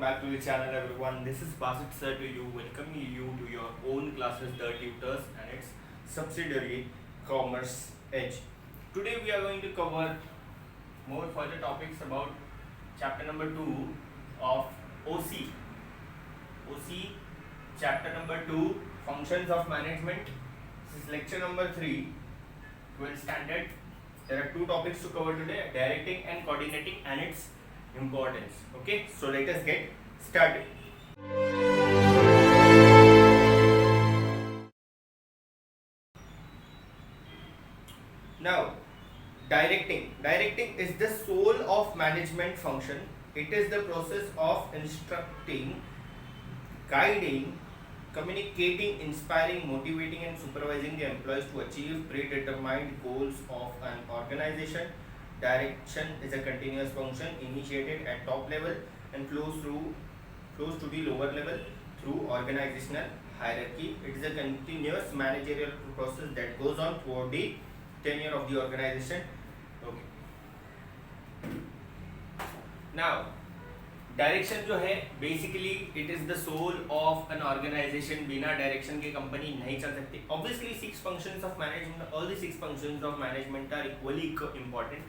back to the channel, everyone. This is Basit sir to you, welcoming you to your own classes, The Tutors, and its subsidiary, Commerce Edge. Today, we are going to cover more further topics about chapter number 2 of OC. OC, chapter number 2, Functions of Management. This is lecture number 3, 12th standard. There are two topics to cover today: directing and coordinating, and its importance. Okay, so let us get started. Now, directing is the soul of management function. It is the process of instructing, guiding, communicating, inspiring, motivating, and supervising the employees to achieve predetermined goals of an organization. Direction is a continuous function initiated at top level and flows to the lower level through organizational hierarchy. It is a continuous managerial process that goes on throughout the tenure of the organization. Okay. Now, direction जो है basically it is the soul of an organization. बिना direction के company नहीं चल सकती. Obviously 6 functions of management, all the 6 functions of management are equally important.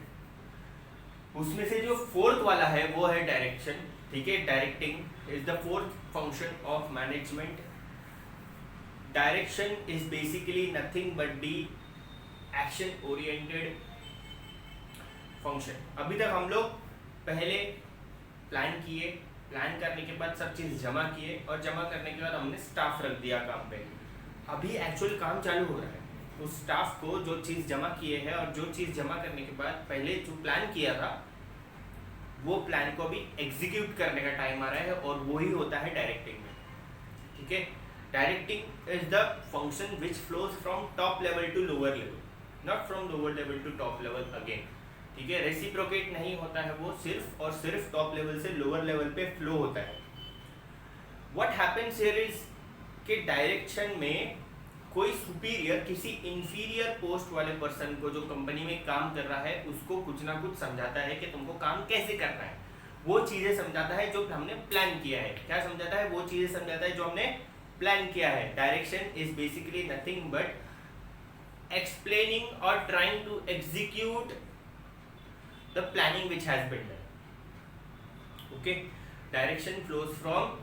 उसमें से जो फोर्थ वाला है वो है डायरेक्शन. ठीक है, directing is the fourth function of management. Direction is basically nothing but the action oriented function. अभी तक हम लोग पहले प्लान किए, प्लान करने के बाद सब चीज़ जमा किए और जमा करने के बाद हमने स्टाफ रख दिया काम पे. अभी एक्चुअल काम चालू हो रहा है. उस स्टाफ को जो चीज़ जमा किए है और जो चीज़ जमा करने के बाद पहले जो प्लान किया था वो प्लान को अभी एग्जीक्यूट करने का टाइम आ रहा है और वही होता है डायरेक्टिंग में. ठीक है, directing is the function which flows from top level to lower level, not from lower level to top level again. ठीक है, रेसिप्रोकेट नहीं होता है, वो सिर्फ और सिर्फ टॉप लेवल से लोअर लेवल पे फ्लो होता है. व्हाट हैपेंस हियर इज कि डायरेक्शन में कोई सुपीरियर किसी इंफीरियर पोस्ट वाले पर्सन को जो कंपनी में काम कर रहा है उसको कुछ ना कुछ समझाता है कि तुमको काम कैसे करना है. वो चीजें समझाता है जो हमने प्लान किया है. क्या समझाता है? वो चीजें समझाता है जो हमने प्लान किया है. Direction is basically nothing but explaining और trying to execute the planning which has been done. Okay, direction flows from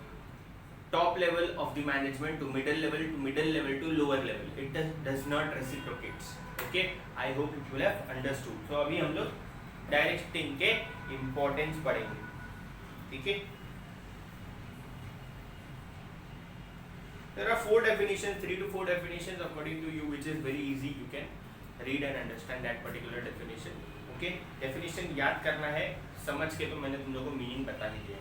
top level of the management to middle level to lower level. It does not reciprocates. Okay, I hope you will have understood. So अभी हम लोग directing के importance पढ़ेंगे. ठीक है, there are 4 definitions, 3 to 4 definitions according to you, which is very easy. You can read and understand that particular definition. Okay, definition याद करना है, समझ के तो मैंने तुम लोगों को मीनिंग बता ही दिया.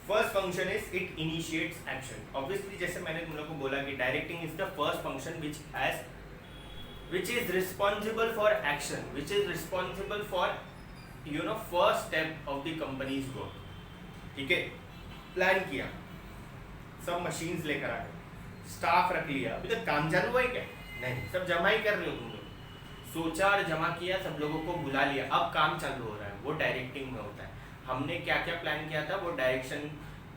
First function is it initiates action. Obviously जैसे मैंने तुम लोगों को बोला कि directing is the first function which is responsible for action, which is responsible for first step of the companies work. ठीक है, प्लान किया, सब मशीन्स लेकर आ गए, स्टाफ रख लिया. अभी तक काम चालू हुआ है क्या? नहीं, सब जमा ही कर रहे हो तुम लोग. सोचा और जमा किया, सब लोगों को बुला लिया, अब काम चालू हो रहा है. वो डायरेक्टिंग में होता है. हमने क्या क्या प्लान किया था वो डायरेक्शन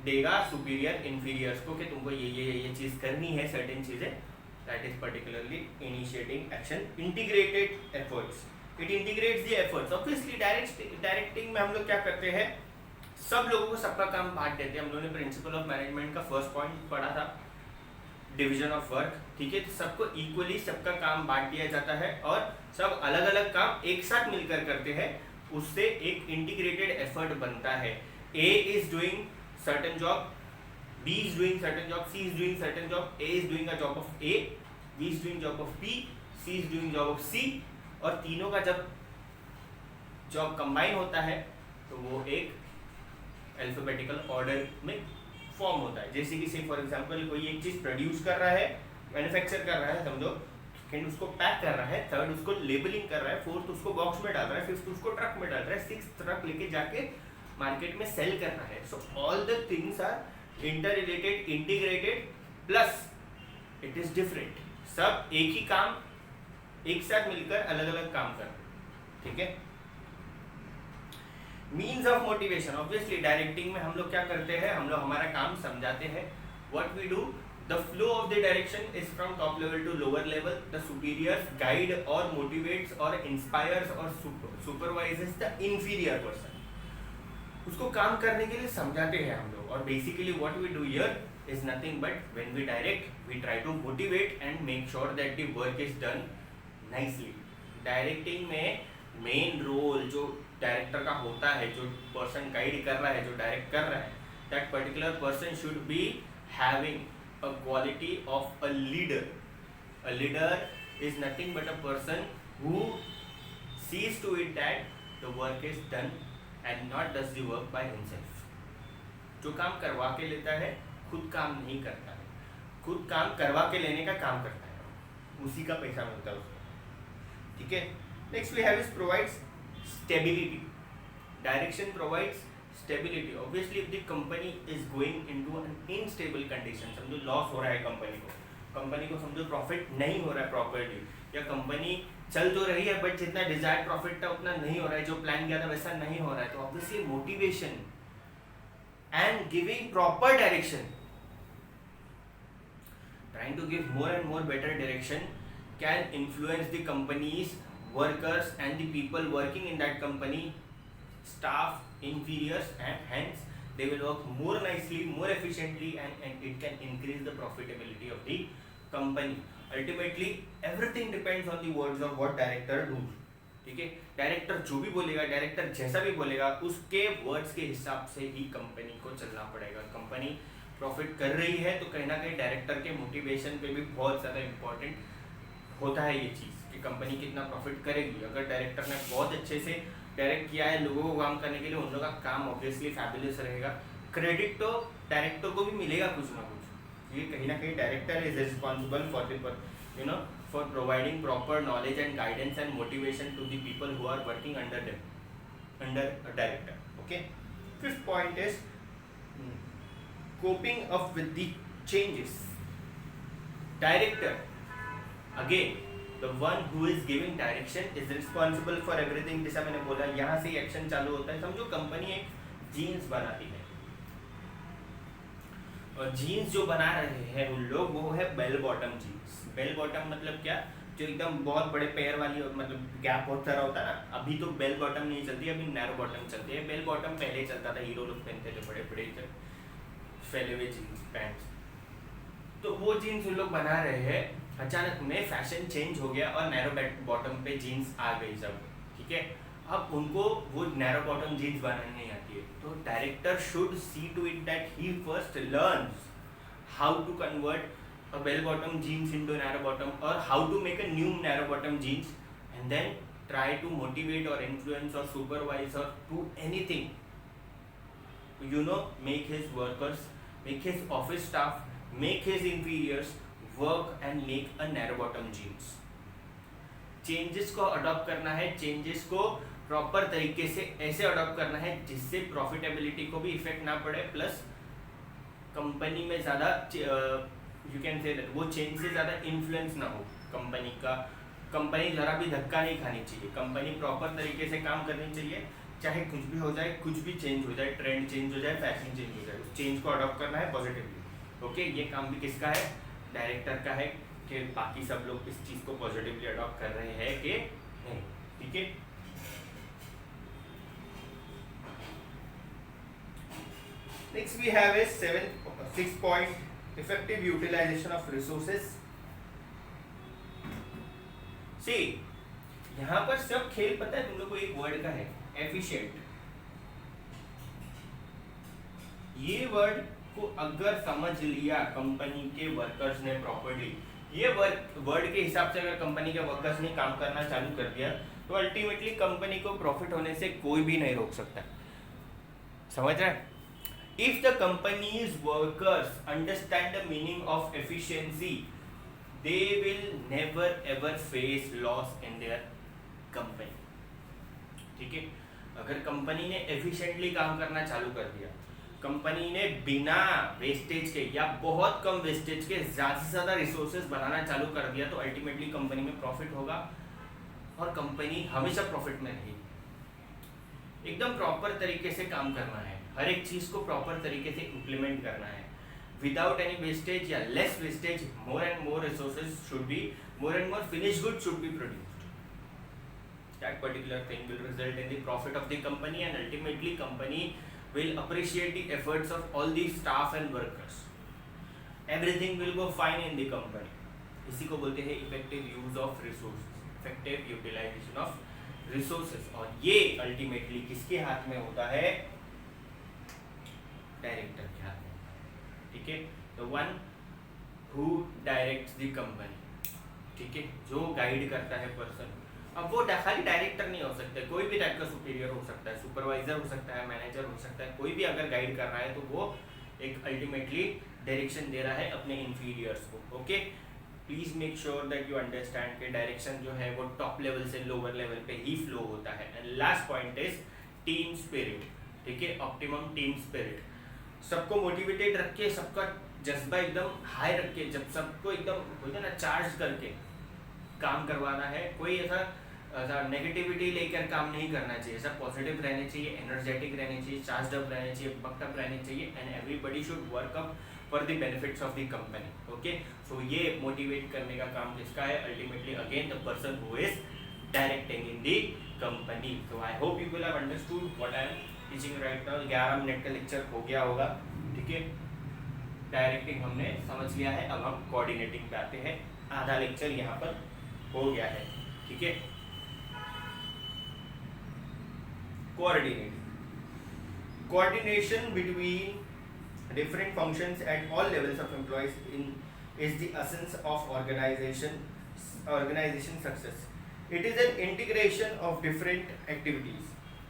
देगा सुपीरियर इंफीरियर्स को कि तुमको ये चीज़ करनी है, सर्टेन चीज़ें. That is particularly initiating action. Integrated efforts, it integrates the efforts. Obviously directing में हम लोग क्या करते हैं, सब लोगों को सबका काम बांट देते हैं. हम लोगों ने प्रिंसिपल ऑफ मैनेजमेंट का फर्स्ट पॉइंट पढ़ा था, डिवीजन ऑफ वर्क. ठीक है, तो सबको इक्वली सबका काम बांट दिया जाता है और सब अलग अलग काम एक साथ मिलकर करते हैं. उससे एक इंटीग्रेटेड एफर्ट बनता है. A is doing certain job, B is doing certain job, C is doing certain job. A is doing a job of A, B is doing job of B, C is doing job of C. और तीनों का जब job combine होता है तो वो एक alphabetical order में फॉर्म होता है. जैसे कि से फॉर एग्जांपल कोई एक चीज प्रोड्यूस कर रहा है, मैन्युफैक्चर कर रहा है समझो, सेकंड उसको पैक कर रहा है, थर्ड उसको लेबलिंग कर रहा है, फोर्थ उसको बॉक्स में डाल रहा है, फिफ्थ उसको ट्रक में डाल रहा है, सिक्स्थ ट्रक लेके जाके मार्केट में सेल करना है. So all the things are inter related, integrated, plus it is different. सब एक ही काम एक साथ मिलकर अलग अलग काम कर रहे हैं. ठीक है, means of motivation, obviously directing में हम लोग क्या करते हैं, हम लोग हमारा काम समझाते हैं. What we do, the flow of the direction is from top level to lower level. The superiors guide और मोटिवेट्स और इंस्पायर्स और सुपरवाइजेस द इंफीरियर पर्सन. उसको काम करने के लिए समझाते हैं हम लोग. और basically what we do here is nothing but when we direct we try to motivate and make sure that the work is done nicely. Directing में मेन रोल जो डायरेक्टर का होता है, जो पर्सन गाइड कर रहा है, जो डायरेक्ट कर रहा है, that particular person should be having a quality of a leader. A leader is nothing but a person who sees to it that the work is done and not does the work by himself. जो काम करवा के लेता है खुद काम नहीं करता है, खुद काम करवा के लेने का काम करता है, उसी का पैसा मिलता है उसको. ठीक है. Next we have is provides stability. Direction provides stability. Obviously if the company is going into an instable condition, समझो लॉस हो रहा है कंपनी को समझो प्रॉफिट नहीं हो रहा है प्रॉपर्ली, या कंपनी चल तो रही है बट जितना डिजायर्ड प्रॉफिट था उतना नहीं हो रहा है, जो प्लान किया था वैसा नहीं हो रहा है, तो obviously motivation and giving proper direction, trying to give more and more better direction can influence the company's workers and the people working in that company, staff, inferiors, and hence they will work more nicely, more efficiently, and it can increase the profitability of the company. Ultimately everything depends on the words of what director do. ठीक है. Director जो भी बोलेगा, director जैसा भी बोलेगा, उसके words के हिसाब से ही कंपनी को चलना पड़ेगा. कंपनी प्रॉफिट कर रही है तो कहीं ना कहीं डायरेक्टर के मोटिवेशन पे भी बहुत ज़्यादा इम्पोर्टेंट होता है ये चीज़ कि कंपनी कितना प्रॉफिट करेगी. अगर डायरेक्टर ने बहुत अच्छे से डायरेक्ट किया है लोगों को काम करने के लिए, उन लोगों का काम ऑब्वियसली फैबुलस रहेगा. क्रेडिट तो डायरेक्टर को भी मिलेगा कुछ ना कुछ. ये कहीं ना कहीं director is responsible for providing proper knowledge and guidance and motivation to the people who are working under a director. Okay. Fifth point is coping up with the changes. Director, again the one who is giving direction is responsible for everything. जैसा मैंने बोला यहाँ से action चालू होता है. समझो company एक जीन्स बनाती है और जीन्स जो बना रहे हैं उन लोग वो है bell bottom jeans. Bell bottom मतलब क्या, जो एकदम बहुत बड़े पैर वाली, मतलब गैप बहुत सारा होता है ना. अभी तो बेल बॉटम नहीं चलती, अभी नैरो बॉटम चलती है. बेल बॉटम पहले चलता था, हीरो लोग पहनते थे बड़े बड़े फैले हुए जीन्स पैंट्स. तो वो जीन्स उन लोग बना रहे हैं, अचानक में फैशन चेंज हो गया और नैरो बॉटम पे जीन्स आ गई सब. ठीक है. अब उनको वो नैरो बॉटम जीन्स बनानी नहीं आती है, तो director should see to it that he first learns how to convert a bell bottom jeans into narrow bottom और how to make a new narrow bottom jeans and then try to motivate और influence और supervise और do anything, make his workers, make his office staff, make his inferiors work and make a narrow bottom jeans. Changes को adopt करना है, changes को proper तरीके से ऐसे अडॉप्ट करना है जिससे प्रॉफिटेबिलिटी को भी इफेक्ट ना पड़े, प्लस कंपनी में ज़्यादा यू कैन से वो चेंज से ज़्यादा इन्फ्लुएंस ना हो कंपनी का. कंपनी ज़रा भी धक्का नहीं खानी चाहिए, कंपनी प्रॉपर तरीके से काम करनी चाहिए. चाहे कुछ भी हो जाए, कुछ भी चेंज हो जाए, ट्रेंड चेंज हो जाए, फैशन चेंज हो जाए, उस चेंज को अडॉप्ट करना है पॉजिटिवली. ओके. ये काम भी किसका है, डायरेक्टर का है कि बाकी सब लोग इस चीज़ को पॉजिटिवली अडॉप्ट कर रहे हैं कि नहीं. ठीक है. Next we have a 6th point, effective utilization of resources. See यहाँ पर सब खेल पता है तुम लोग को एक वर्ड का है, एफिशिएंट. ये वर्ड को अगर समझ लिया कंपनी के वर्कर्स ने प्रॉपर्ली, ये वर्ड के हिसाब से अगर कंपनी के वर्कर्स ने काम करना चालू कर दिया तो अल्टीमेटली कंपनी को प्रॉफिट होने से कोई भी नहीं रोक सकता. समझ रहे हैं. If the companies workers understand the meaning of efficiency, they will never ever face loss in their company. ठीक है. अगर कंपनी ने एफिशिएंटली काम करना चालू कर दिया, कंपनी ने बिना वेस्टेज के या बहुत कम वेस्टेज के ज़्यादा से ज़्यादा रिसोर्सेज बनाना चालू कर दिया, तो अल्टीमेटली कंपनी में प्रॉफिट होगा और कंपनी हमेशा प्रॉफिट में रहेगी. एकदम प्रॉपर तरीके से काम करना है, हर एक चीज को प्रॉपर तरीके से इम्प्लीमेंट करना है विदाउट एनी वेस्टेज या less wastage. More and more resources should be, more and more finish good should be produced. That particular thing will result in the profit of the company and ultimately company will appreciate the efforts of all the staff and workers. Everything will go fine in the company. इसी को बोलते हैं effective use of resources, effective utilization of resources. और ये ultimately किसके हाथ में होता है? डायरेक्टर के हाथ में होता है. ठीक है, the one who directs the company. ठीक है, जो गाइड करता है पर्सन. अब वो खाली डायरेक्टर नहीं हो सकता, कोई भी टाइप का सुपीरियर हो सकता है, सुपरवाइजर हो सकता है, मैनेजर हो सकता है, कोई भी अगर गाइड कर रहा है तो वो एक अल्टीमेटली डायरेक्शन दे रहा है अपने इंफीरियर्स को. Okay, please make sure that you understand कि डायरेक्शन जो है वो टॉप लेवल से लोअर लेवल पे ही फ्लो होता है. And last point is team spirit. ठीक है, ऑप्टिमम टीम स्पिरिट. सबको मोटिवेटेड रख के, सबका जज्बा एकदम हाई रख के, जब सबको एकदम बोलते हैं ना चार्ज करके काम करवाना है. कोई ऐसा नेगेटिविटी लेकर काम नहीं करना चाहिए, सब पॉजिटिव रहने चाहिए, एनर्जेटिक रहने चाहिए, चार्ज अप रहने चाहिए, बक्ड अप रहने चाहिए. And everybody should work up for the benefits of the company. Okay, so ये मोटिवेट करने का काम किसका है? Ultimately again the person who is directing in the company. So I hope you will have understood what I am teaching right now. 11 minute का lecture हो गया होगा. ठीक है, डायरेक्टिंग हमने समझ लिया है. अब हम कोऑर्डिनेटिंग पे आते हैं. आधा लेक्चर यहाँ पर हो गया है. ठीक है, coordination between different functions at all levels of employees is the essence of organization success. It is an integration of different activities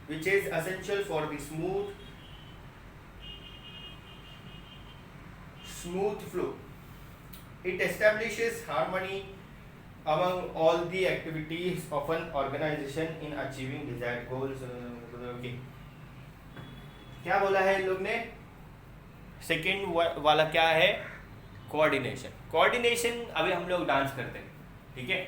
which is essential for the smooth flow. It establishes harmony among all the activities of an organization in achieving desired goals. क्या बोला है इन लोग ने? Second वाला क्या है? Coordination. Coordination अभी हम लोग डांस करते हैं. ठीक है,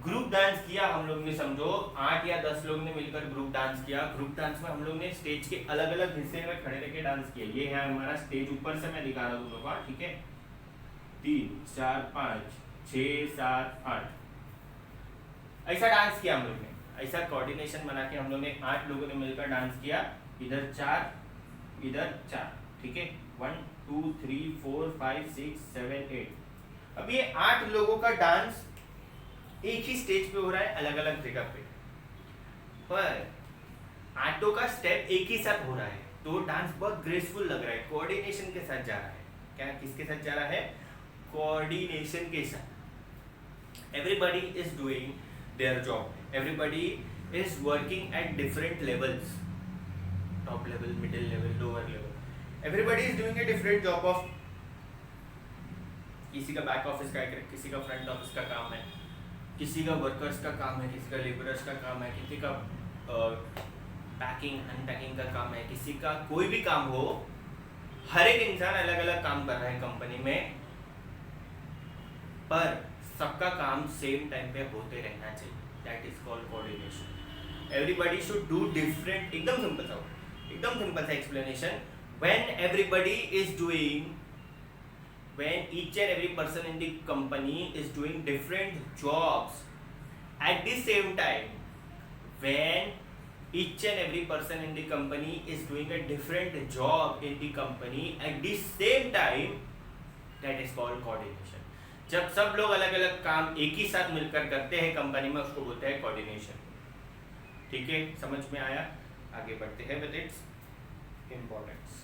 ग्रुप डांस किया हम लोग ने, समझो 8 या 10 लोग ने मिलकर ग्रुप डांस किया. ग्रुप डांस में हम लोग ने स्टेज के अलग अलग हिस्से में खड़े रह के डांस किया. ये है हमारा स्टेज, ऊपर से मैं दिखा रहा हूँ तुम लोग. ठीक है, 3 4 5 6 7 8 ऐसा डांस किया हम लोग ने. ऐसा कोऑर्डिनेशन बना के हम लोग ने 8 लोगों ने मिलकर डांस किया. इधर 4 इधर 4. ठीक है, 1 2 3 4 5 6 7 8. अब ये 8 लोगों का डांस एक ही स्टेज पे हो रहा है, अलग अलग जगह पे, पर 8 का स्टेप एक ही साथ हो रहा है तो डांस बहुत ग्रेसफुल लग रहा है. कोऑर्डिनेशन के साथ जा रहा है. क्या किसके साथ जा रहा है? कोऑर्डिनेशन के साथ. Everybody is doing their job. Everybody is working at different levels, top level, middle level, lower level. Everybody is doing a different job of, किसी का बैक ऑफिस का है, किसी का फ्रंट ऑफिस का काम है, किसी का वर्कर्स का काम है, किसी का लेबरर्स का काम है, किसी का पैकिंग अनपैकिंग का काम है, किसी का कोई भी काम हो. हर एक इंसान अलग अलग काम कर रहा है कंपनी में, पर सबका काम सेम टाइम पे होते रहना चाहिए. That is called coordination. Everybody should do different. एकदम सिंपल सा explanation. When everybody is doing, when each and every person in the company is doing different jobs at the same time, when each and every person in the company is doing a different job in the company at the same time, that is called coordination. जब सब लोग अलग अलग काम एक ही साथ मिलकर करते हैं कंपनी में, उसको बोलते हैं कोऑर्डिनेशन. ठीक है, समझ में आया? आगे बढ़ते हैं with its importance.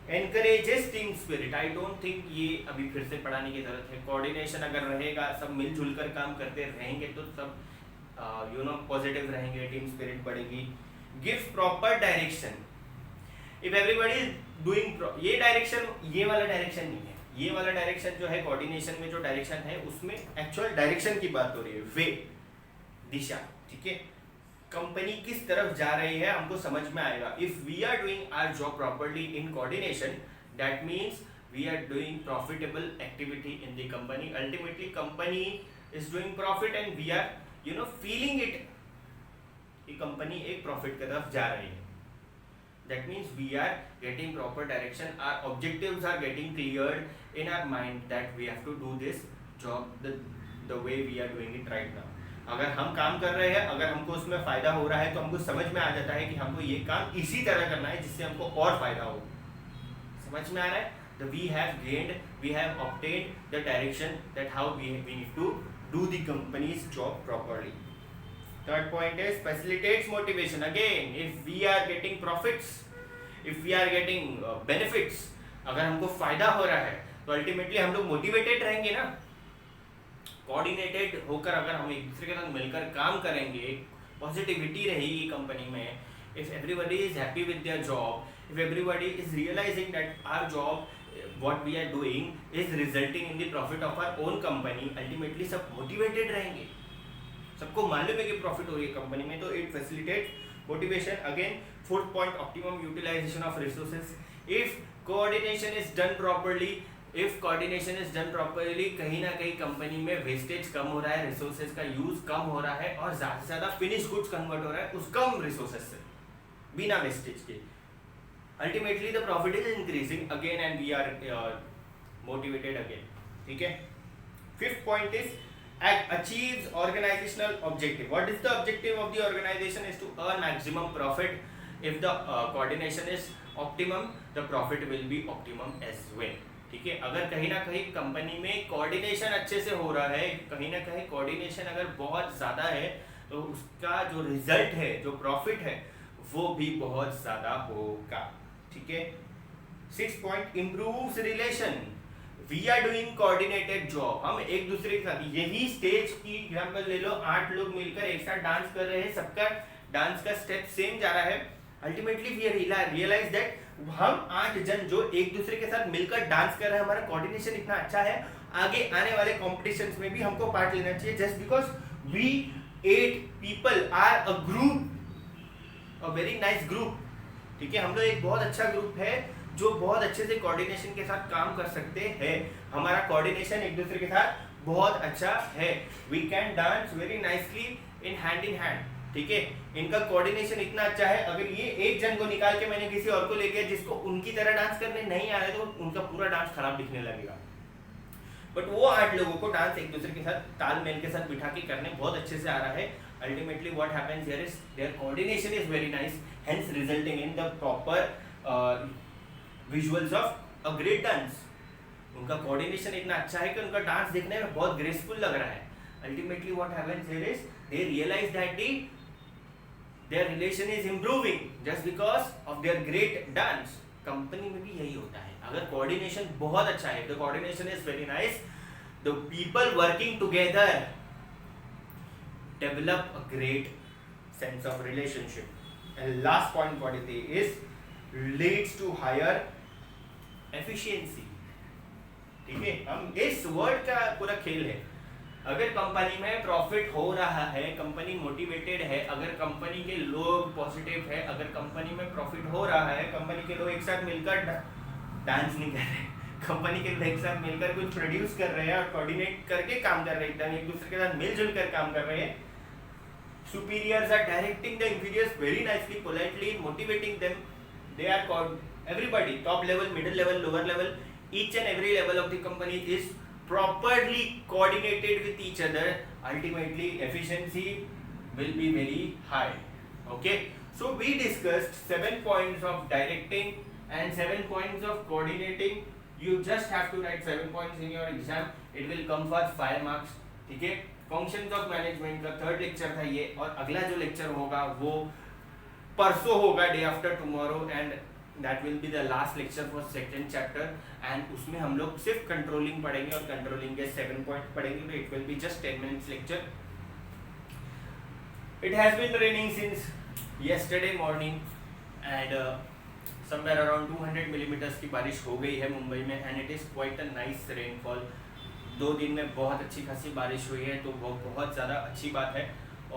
Encourages team spirit. I don't think ये अभी फिर से पढ़ाने की जरूरत है. कोऑर्डिनेशन अगर रहेगा, सब मिलजुल कर काम करते रहेंगे तो सब पॉजिटिव रहेंगे, टीम स्पिरिट बढ़ेगी. Gives proper direction. If everybody is doing, ये डायरेक्शन, ये वाला डायरेक्शन नहीं है. ये वाला डायरेक्शन जो है कोऑर्डिनेशन में, जो डायरेक्शन है उसमें एक्चुअल डायरेक्शन की बात हो रही है, वे, दिशा. ठीक है, कंपनी किस तरफ जा रही है हमको समझ में आएगा. If we are doing our job properly in coordination, that means we are doing profitable activity in the company. Ultimately company is doing profit and we are feeling it कि कंपनी एक प्रॉफिट की तरफ जा रही है. That means we are getting proper direction. Our objectives are getting cleared in our mind that we have to do this job the way we are doing it right now. अगर हम काम कर रहे हैं, अगर हमको उसमें फायदा हो रहा है, तो हमको समझ में आ जाता है कि हमको ये काम इसी तरह करना है जिससे हमको और फायदा हो. समझ में आ रहा है? We have gained, we have obtained the direction that how we need to do the company's job properly. Third point is facilitates motivation. Again, if we are getting profits, if we are getting benefits, अगर हमको फायदा हो रहा है तो ultimately हम लोग motivated रहेंगे ना. कोऑर्डिनेटेड होकर अगर हम एक दूसरे के साथ मिलकर काम करेंगे, पॉजिटिविटी रहेगी कंपनी में. If everybody is happy with their job, if everybody is realizing that our job, what we are doing is resulting in the profit of our own company, ultimately सब motivated रहेंगे. सबको मालूम है कि profit हो रही है कंपनी में, तो it facilitate motivation. Again fourth point, optimum utilization of resources. If coordination is done properly, कहीं ना कहीं कंपनी में वेस्टेज कम हो रहा है, रिसोर्सेज का यूज कम हो रहा है और ज्यादा से ज्यादा फिनिश गुड्स कन्वर्ट हो रहा है उस कम रिसोर्सेज से, बिना वेस्टेज के. Ultimately the profit is increasing again and we are motivated again. ठीक है. Fifth point is achieves organizational objective. What is the objective of the organization? Is to earn maximum profit. If the coordination is optimum, the profit will be optimum as well. ठीक है. अगर कहीं ना कहीं company में coordination अच्छे से हो रहा है, कहीं ना कहीं कोऑर्डिनेशन अगर बहुत ज़्यादा है, तो उसका जो रिजल्ट है, जो प्रॉफिट है, वो भी बहुत ज़्यादा होगा. ठीक है. 6 point, improves relation. We are doing coordinated job. हम एक दूसरे के साथ, यही स्टेज की एग्जांपल ले लो, 8 लोग मिलकर एक साथ डांस कर रहे हैं, सबका डांस का स्टेप सेम जा रहा है. अल्टीमेटली वी रियलाइज दैट हम 8 जन जो एक दूसरे के साथ मिलकर डांस कर रहे हैं, हमारा कोऑर्डिनेशन इतना अच्छा है, आगे आने वाले कॉम्पिटिशंस में भी हमको पार्ट लेना चाहिए. Just because we 8 people are a group, a very nice group. ठीक है. हम लोग एक बहुत अच्छा ग्रुप है जो बहुत अच्छे से कोऑर्डिनेशन के साथ काम कर सकते हैं. हमारा कोऑर्डिनेशन एक दूसरे के साथ बहुत अच्छा है. We can dance very nicely in hand. ठीक है. इनका कोऑर्डिनेशन इतना अच्छा है, अगर ये एक जन को निकाल के मैंने किसी और को ले गया जिसको उनकी तरह डांस करने नहीं आ रहा है, तो उनका पूरा डांस खराब दिखने लगेगा. बट वो 8 लोगों को डांस एक दूसरे के साथ तालमेल के साथ बिठा के करने बहुत अच्छे से आ रहा है. Ultimately what happens here is there coordination is very nice, hence resulting in the proper visuals of a great dance. उनका कोऑर्डिनेशन इतना अच्छा है कि उनका डांस देखने में बहुत ग्रेसफुल लग रहा है. Ultimately what happens here is they realise that their relation is improving just because of their great dance. Company में भी यही होता है. अगर कोऑर्डिनेशन बहुत अच्छा है, the coordination is very nice, the people working together develop a great sense of relationship. And last point what it is leads to higher efficiency. ठीक है. हम इस वर्ड का पूरा खेल है. अगर कंपनी में प्रॉफिट हो रहा है, कंपनी मोटिवेटेड है, अगर कंपनी के लोग पॉजिटिव है, अगर कंपनी में प्रॉफिट हो रहा है, कंपनी के लोग एक साथ मिलकर डांस नहीं कर रहे, कंपनी के लोग एक साथ मिलकर कुछ प्रोड्यूस कर रहे हैं और कोऑर्डिनेट करके काम कर रहे हैं, एकदम एक दूसरे के साथ मिलजुल कर काम कर रहे हैं. superiors are directing the inferiors very nicely, politely, motivating them. They are called everybody, top level, middle level, lower level, each and every level of the company is properly coordinated with each other. Ultimately efficiency will be very high. Okay, so we discussed 7 points of directing and 7 points of coordinating. You just have to write 7 points in your exam. It will come for 5 marks. ठीक है. Functions of management का 3rd lecture था ये, और अगला जो lecture होगा वो परसों होगा, day after tomorrow, and that will be the last lecture for 2nd chapter. And उसमें हम लोग सिर्फ कंट्रोलिंग पढ़ेंगे और कंट्रोलिंग के 7 पॉइंट पढ़ेंगे. तो it will be just 10 minutes lecture. It has been raining since yesterday morning and somewhere around 200 millimeters की बारिश हो गई है मुंबई में, and it is quite a nice rainfall. 2 दिन में बहुत अच्छी खासी बारिश हुई है, तो वो बहुत ज़्यादा अच्छी बात है.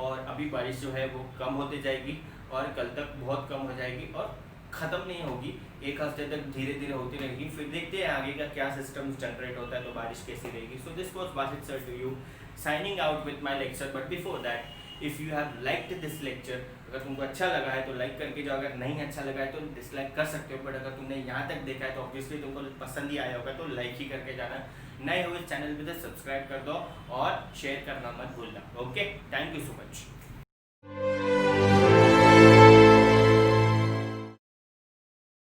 और अभी बारिश जो है वो कम होती जाएगी और कल तक बहुत कम हो जाएगी और ख़त्म नहीं होगी, 1 हफ्ते तक धीरे धीरे होती रहेगी. फिर देखते हैं आगे का क्या सिस्टम जनरेट होता है, तो बारिश कैसी रहेगी. So this was Vasit sir to you, signing out with my lecture. But before that, if you have liked this lecture, अगर तुमको अच्छा लगा है तो लाइक करके जाओ, अगर नहीं अच्छा लगा है तो डिसलाइक कर सकते हो, बट अगर तुमने यहाँ तक देखा है तो ऑब्वियसली तुमको पसंद ही आया होगा, तो लाइक ही करके जाना। नए हो इस चैनल पे तो सब्सक्राइब कर दो और शेयर करना मत भूलना। Okay, thank you so much.